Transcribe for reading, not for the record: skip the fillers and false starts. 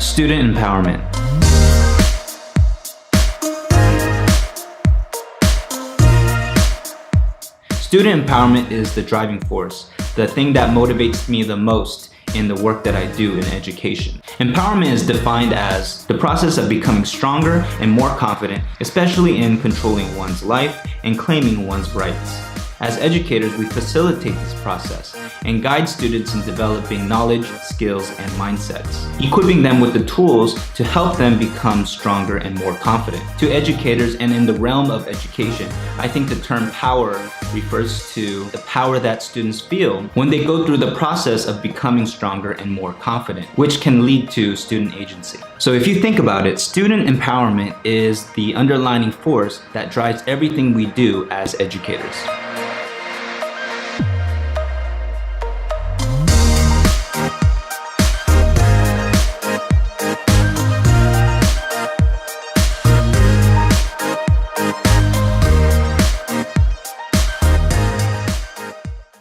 Student empowerment. Student empowerment is the driving force, the thing that motivates me the most in the work that I do in education. Empowerment is defined as the process of becoming stronger and more confident, especially in controlling one's life and claiming one's rights. As educators, we facilitate this process and guide students in developing knowledge, skills, and mindsets, equipping them with the tools to help them become stronger and more confident. To educators and in the realm of education, I think the term power refers to the power that students feel when they go through the process of becoming stronger and more confident, which can lead to student agency. So if you think about it, student empowerment is the underlying force that drives everything we do as educators.